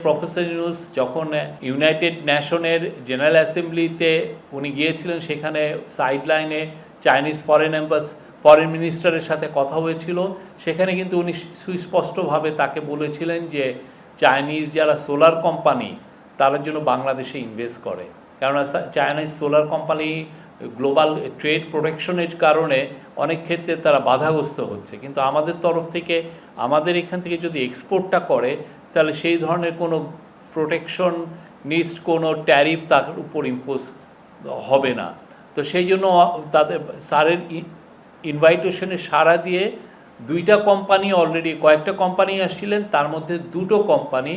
Professor Yunus যখন United নেশনের general অ্যাসেম্বলিতে উনি গিয়েছিলেন, সেখানে সাইডলাইনে চাইনিজ ফরেন মিনিস্টারের সাথে কথা হয়েছিল। সেখানে কিন্তু উনি সুস্পষ্টভাবে তাকে বলেছিলেন যে চাইনিজ যারা সোলার কোম্পানি তারা জন্য বাংলাদেশে ইনভেস্ট করে, কেননা Chinese solar company global trade প্রোটেকশনের কারণে অনেক ক্ষেত্রে তারা বাধাগ্রস্ত হচ্ছে। কিন্তু আমাদের তরফ থেকে, আমাদের এখান থেকে যদি এক্সপোর্টটা করে, তাহলে সেই ধরনের কোনো প্রোটেকশন নিস্ট কোনো ট্যারিফ তার উপর ইম্পোজ হবে না। তো সেই জন্য তাদের স্যারের ইনভাইটেশনে সাড়া দিয়ে দুইটা কোম্পানি, অলরেডি কয়েকটা কোম্পানি আসছিলেন, তার মধ্যে দুটো কোম্পানি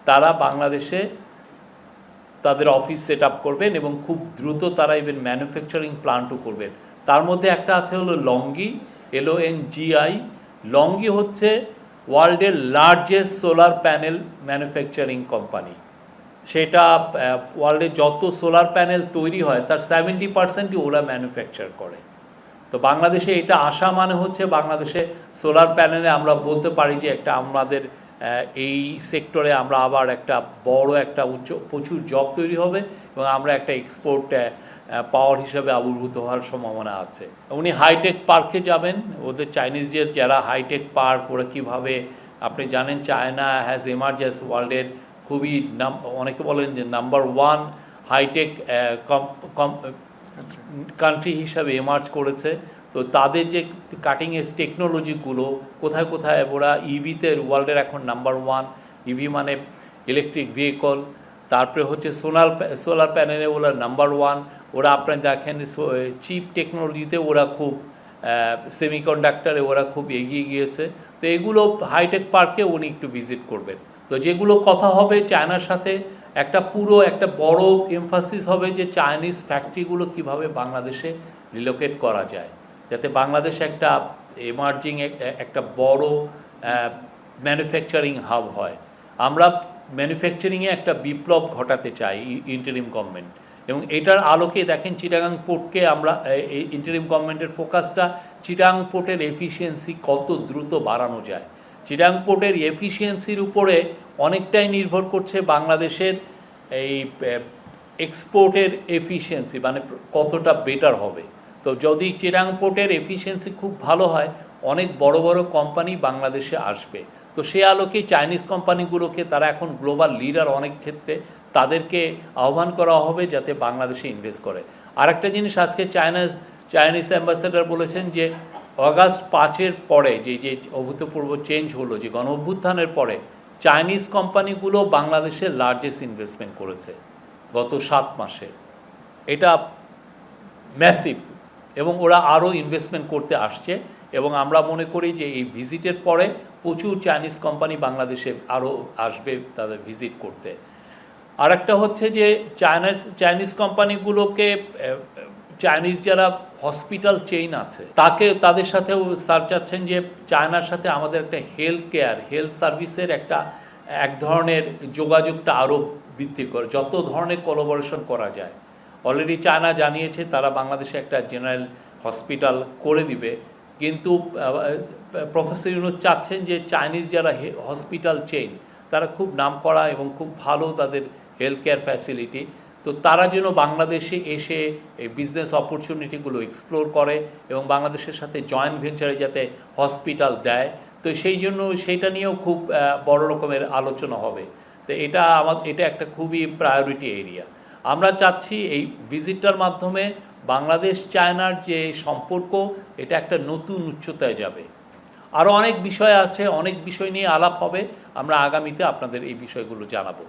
তারা বাংলাদেশে তাদের অফিস সেট আপ করবেন এবং খুব দ্রুত তারা ইভেন ম্যানুফ্যাকচারিং প্লান্টও করবেন। তার মধ্যে একটা আছে হলো লংগি, LONGI। লংগি হচ্ছে ওয়ার্ল্ডের largest solar panel manufacturing company. সেটা ওয়ার্ল্ডে যত সোলার প্যানেল তৈরি হয় তার 70%ই ওরা ম্যানুফ্যাকচার করে। তো বাংলাদেশে এটা আসা মানে হচ্ছে বাংলাদেশে সোলার প্যানেলে আমরা বলতে পারি যে একটা আমাদের এই সেক্টরে আমরা আবার একটা বড় একটা প্রচুর জব তৈরি হবে এবং আমরা একটা এক্সপোর্ট পাওয়ার হিসাবে আবির্ভূত হওয়ার সম্ভাবনা আছে। উনি হাইটেক পার্কে যাবেন, ওদের চাইনিজদের যারা হাইটেক পার্ক, ওরা কীভাবে, আপনি জানেন চায়না হ্যাজ এমার্জেস ওয়ার্ল্ডের খুবই অনেকে বলেন যে নাম্বার 1 হাইটেক কান্ট্রি হিসাবে এমার্জ করেছে। তো তাদের যে কাটিং এজ টেকনোলজিগুলো কোথায় কোথায়, ওরা ইভিতে ওয়ার্ল্ডের এখন নাম্বার 1। ইভি মানে ইলেকট্রিক ভেহিকল। তারপরে হচ্ছে সোলার প্যানেলে ওরা নাম্বার 1। ওরা আপনার দেখেন চিপ টেকনোলজিতে ওরা খুব, সেমিকন্ডাক্টরে ওরা খুব এগিয়ে গিয়েছে। তো এগুলো হাইটেক পার্কে উনি একটু ভিজিট করবেন। তো যেগুলো কথা হবে চায়নার সাথে, একটা বড় এমফাসিস হবে যে চাইনিজ ফ্যাক্টরিগুলো কিভাবে বাংলাদেশে রিলোকেট করা যায়, যাতে বাংলাদেশে একটা এমার্জিং একটা বড় ম্যানুফ্যাকচারিং হাব হয়। আমরা ম্যানুফ্যাকচারিংয়ে একটা বিপ্লব ঘটাতে চাই ইন্টারিম গভর্নমেন্ট, এবং এটার আলোকে দেখেন চিটাগাং পোর্টকে আমরা, ইন্টারিম গভর্নমেন্টের ফোকাসটা চিটাগাং পোর্টের এফিসিয়েন্সি কত দ্রুত বাড়ানো যায়। চিটাগাং পোর্টের এফিসিয়েন্সির উপরে অনেকটাই নির্ভর করছে বাংলাদেশের এই এক্সপোর্টের এফিসিয়েন্সি, মানে কতটা বেটার হবে। তো যদি চিটাগাং পোর্টের এফিসিয়েন্সি খুব ভালো হয়, অনেক বড় বড় কোম্পানি বাংলাদেশে আসবে। তো সে আলোকেই চাইনিজ কোম্পানিগুলোকে, তারা এখন গ্লোবাল লিডার অনেক ক্ষেত্রে, তাদেরকে আহ্বান করা হবে যাতে বাংলাদেশে ইনভেস্ট করে। আর একটা জিনিস আজকে চাইনিজ অ্যাম্বাসেডার বলেছেন যে অগাস্ট 5-এর পরে যে অভূতপূর্ব চেঞ্জ হলো, যে গণ অভ্যুত্থানের পরে চাইনিজ কোম্পানিগুলো বাংলাদেশের লার্জেস্ট ইনভেস্টমেন্ট করেছে গত 7 মাসে। এটা ম্যাসিভ, এবং ওরা আরও ইনভেস্টমেন্ট করতে আসছে। এবং আমরা মনে করি যে এই ভিজিটের পরে প্রচুর চাইনিজ কোম্পানি বাংলাদেশে আরও আসবে তাদের ভিজিট করতে। আর একটা হচ্ছে যে চাইনিজ কোম্পানিগুলোকে, চাইনিজ যারা হসপিটাল চেইন আছে তাদের সাথেও স্যার চাচ্ছেন যে চায়নার সাথে আমাদের একটা হেলথ সার্ভিসের এক ধরনের যোগাযোগটা আরও বৃদ্ধি করে, যত ধরনের কোলাবোরেশন করা যায়। অলরেডি চায়না জানিয়েছে তারা বাংলাদেশে একটা জেনারেল হসপিটাল করে দিবে, কিন্তু প্রফেসর ইউনূস চাচ্ছেন যে চাইনিজ যারা হসপিটাল চেইন, তারা খুব নামকরা এবং খুব ভালো তাদের হেলথ কেয়ার ফ্যাসিলিটি, তো তারা যেন বাংলাদেশে এসে এই বিজনেস অপরচুনিটিগুলো এক্সপ্লোর করে এবং বাংলাদেশের সাথে জয়েন্ট ভেঞ্চারে যাতে হসপিটাল দেয়। তো সেই জন্য সেইটা নিয়েও খুব বড় রকমের আলোচনা হবে। তো এটা একটা খুবই প্রায়োরিটি এরিয়া। আমরা চাচ্ছি এই ভিজিটটার মাধ্যমে বাংলাদেশ চায়নার যে সম্পর্ক, এটা একটা নতুন উচ্চতায় যাবে। আরও অনেক বিষয় আছে, অনেক বিষয় নিয়ে আলাপ হবে। আমরা আগামীতে আপনাদের এই বিষয়গুলো জানাবো।